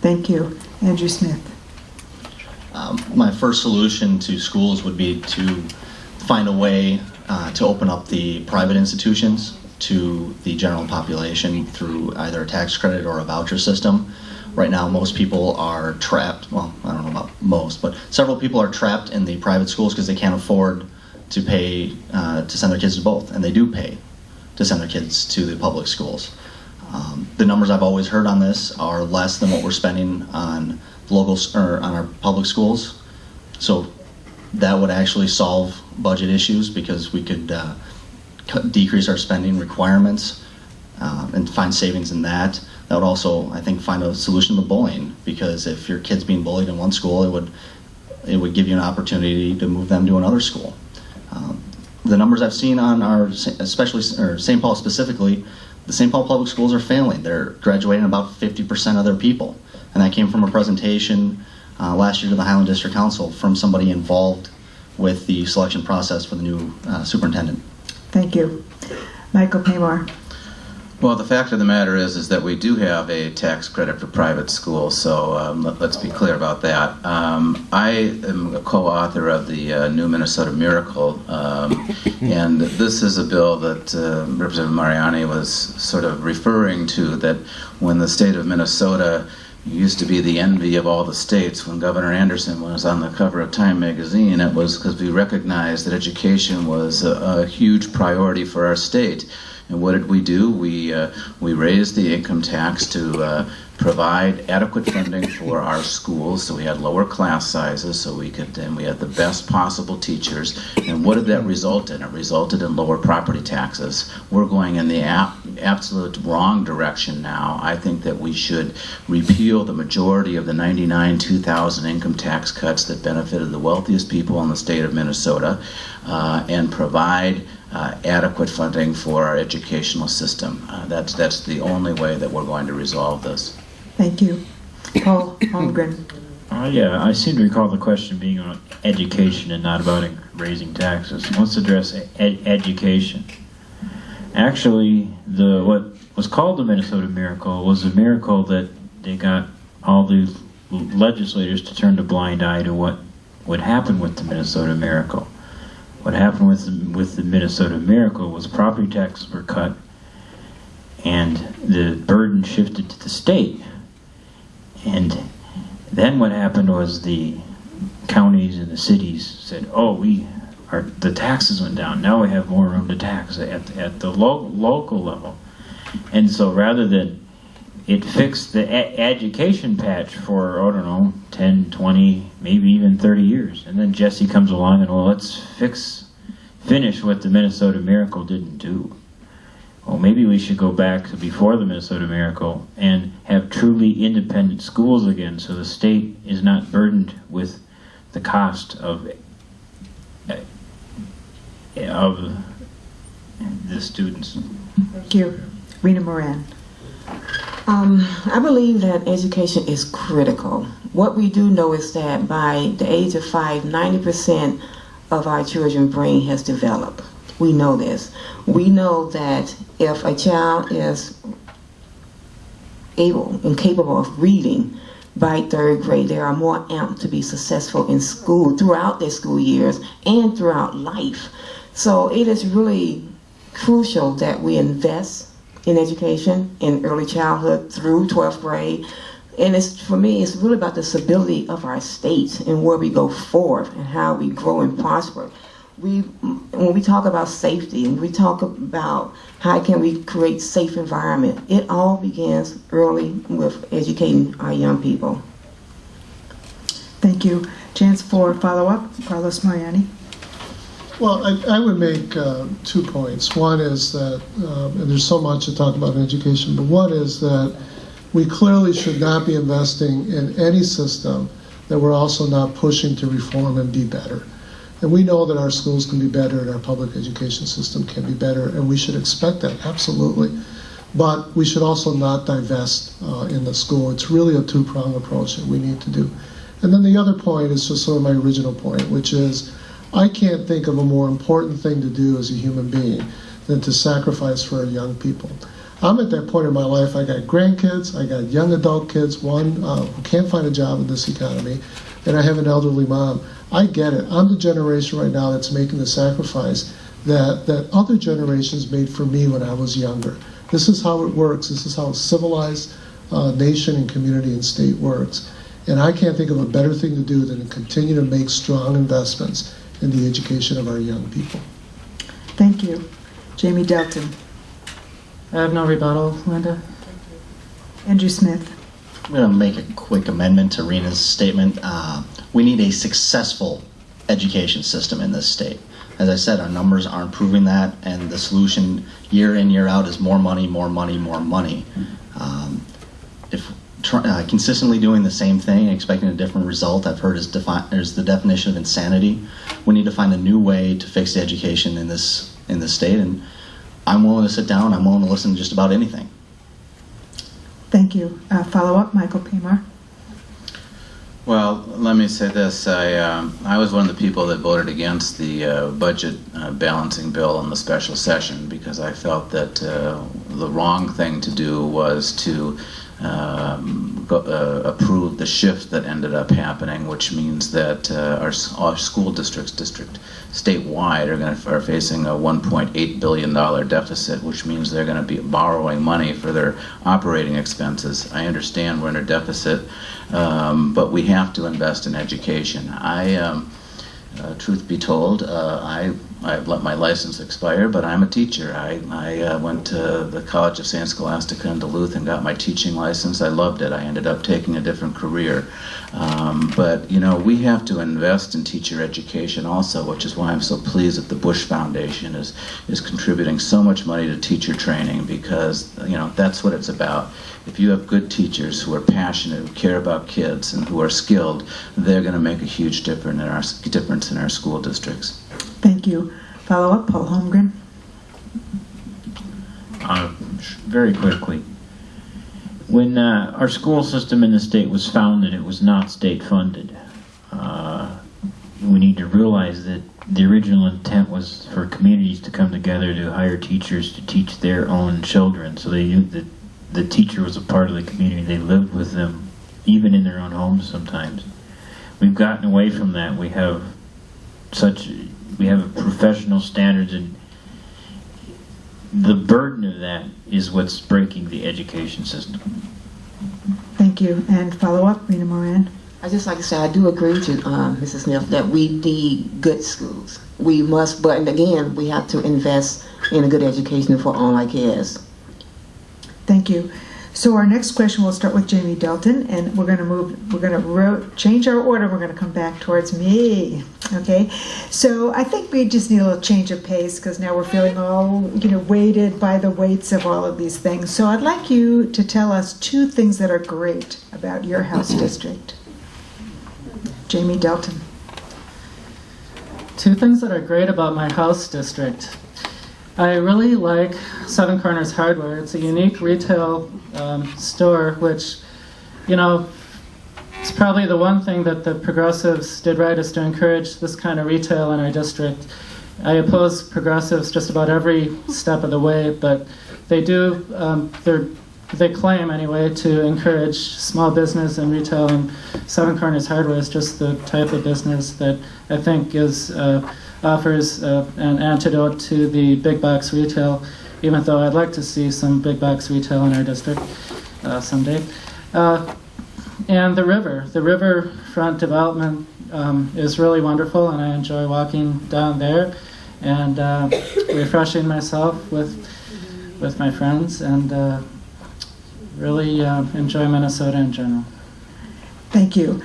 Thank you. Andrew Smith. My first solution to schools would be to find a way to open up the private institutions to the general population through either a tax credit or a voucher system. Right now, most people are trapped, well, I don't know about most, but several people are trapped in the private schools because they can't afford to pay to send their kids to both, and they do pay to send their kids to the public schools. The numbers I've always heard on this are less than what we're spending on local or on our public schools. So that would actually solve budget issues because we could decrease our spending requirements and find savings in that. That would also, I think, find a solution to bullying, because if your kid's being bullied in one school, it would give you an opportunity to move them to another school. The numbers I've seen on our, especially or St. Paul specifically, the St. Paul public schools are failing. They're graduating about 50% of their people, and that came from a presentation last year to the Highland District Council from somebody involved with the selection process for the new superintendent. Thank you. Michael Paymore. Well, the fact of the matter is that we do have a tax credit for private schools, so let's be clear about that. I am a co-author of the New Minnesota Miracle, and this is a bill that Representative Mariani was sort of referring to, that when the state of Minnesota used to be the envy of all the states, when Governor Anderson was on the cover of Time magazine, it was because we recognized that education was a huge priority for our state. And what did we do? We raised the income tax to provide adequate funding for our schools, so we had lower class sizes, so we had the best possible teachers. And what did that result in? It resulted in lower property taxes. We're going in the absolute wrong direction now. I think that we should repeal the majority of the 99-2000 income tax cuts that benefited the wealthiest people in the state of Minnesota and provide adequate funding for our educational system. That's the only way that we're going to resolve this. Thank you. Paul Holmgren. Yeah, I seem to recall the question being on education and not about raising taxes. Let's address education. Actually, what was called the Minnesota Miracle was a miracle that they got all the legislators to turn a blind eye to what would happen with the Minnesota Miracle. What happened with the Minnesota Miracle was property taxes were cut and the burden shifted to the state. And then what happened was the counties and the cities said, oh, the taxes went down. Now we have more room to tax at the local level. And so rather than it fixed the education patch for, I don't know, 10, 20, maybe even 30 years. And then Jesse comes along and, well, let's finish what the Minnesota Miracle didn't do. Well, maybe we should go back to before the Minnesota Miracle and have truly independent schools again, so the state is not burdened with the cost of the students. Thank you. Rena Moran. I believe that education is critical. What we do know is that by the age of 5, 90% of our children's brain has developed. We know this. We know that if a child is able and capable of reading by 3rd grade, they are more apt to be successful in school throughout their school years and throughout life. So it is really crucial that we invest in education in early childhood through 12th grade. And for me, it's really about the stability of our state and where we go forward and how we grow and prosper. When we talk about safety and we talk about how can we create safe environment, it all begins early with educating our young people. Thank you. Chance for follow-up, Carlos Mariani. Well, I would make 2 points. One is that, and there's so much to talk about in education, but one is that we clearly should not be investing in any system that we're also not pushing to reform and be better. And we know that our schools can be better and our public education system can be better, and we should expect that, absolutely. But we should also not divest in the school. It's really a 2-pronged approach that we need to do. And then the other point is just sort of my original point, which is I can't think of a more important thing to do as a human being than to sacrifice for our young people. I'm at that point in my life. I got grandkids, I got young adult kids, one who can't find a job in this economy, and I have an elderly mom. I get it. I'm the generation right now that's making the sacrifice that other generations made for me when I was younger. This is how it works. This is how a civilized nation and community and state works. And I can't think of a better thing to do than to continue to make strong investments in the education of our young people. Thank you. Jamie Delton. I have no rebuttal, Linda. Andrew Smith. I'm going to make a quick amendment to Rena's statement. We need a successful education system in this state. As I said, our numbers aren't proving that, and the solution year in, year out is more money, more money, more money. If consistently doing the same thing, expecting a different result, I've heard is the definition of insanity. We need to find a new way to fix the education in this state, and I'm willing to sit down. I'm willing to listen to just about anything. Thank you. Follow-up, Michael Pamar. Well, let me say this. I was one of the people that voted against the budget balancing bill in the special session because I felt that the wrong thing to do was to approve the shift that ended up happening, which means that our school districts statewide are facing a $1.8 billion deficit, which means they're going to be borrowing money for their operating expenses. I understand we're in a deficit, but we have to invest in education. Truth be told, I've let my license expire, but I'm a teacher. I went to the College of St. Scholastica in Duluth and got my teaching license. I loved it. I ended up taking a different career. But, you know, we have to invest in teacher education also, which is why I'm so pleased that the Bush Foundation is contributing so much money to teacher training because, you know, that's what it's about. If you have good teachers who are passionate, who care about kids, and who are skilled, they're going to make a huge difference in our school districts. Thank you. Follow-up, Paul Holmgren. Very quickly. When our school system in the state was founded, it was not state funded. We need to realize that the original intent was for communities to come together to hire teachers to teach their own children, so they knew that the teacher was a part of the community. They lived with them, even in their own homes sometimes. We've gotten away from that. We have professional standards, and the burden of that is what's breaking the education system. Thank you. And follow-up, Rena Moran. I just like to say I do agree to Mrs. Smith that we need good schools. We must, but again, we have to invest in a good education for all our kids. Thank you. So our next question will start with Jamie Delton, and we're going to change our order. We're going to come back towards me. Okay. So I think we just need a little change of pace because now we're feeling all, weighted by the weights of all of these things. So I'd like you to tell us 2 things that are great about your house district. Jamie Delton. 2 things that are great about my house district. I really like Seven Corners Hardware. It's a unique retail store, which, it's probably the one thing that the progressives did right is to encourage this kind of retail in our district. I oppose progressives just about every step of the way, but they do, they claim anyway, to encourage small business and retail, and Seven Corners Hardware is just the type of business that I think offers an antidote to the big box retail, even though I'd like to see some big box retail in our district someday. And the riverfront development is really wonderful, and I enjoy walking down there and refreshing myself with my friends, and really enjoy Minnesota in general. Thank you.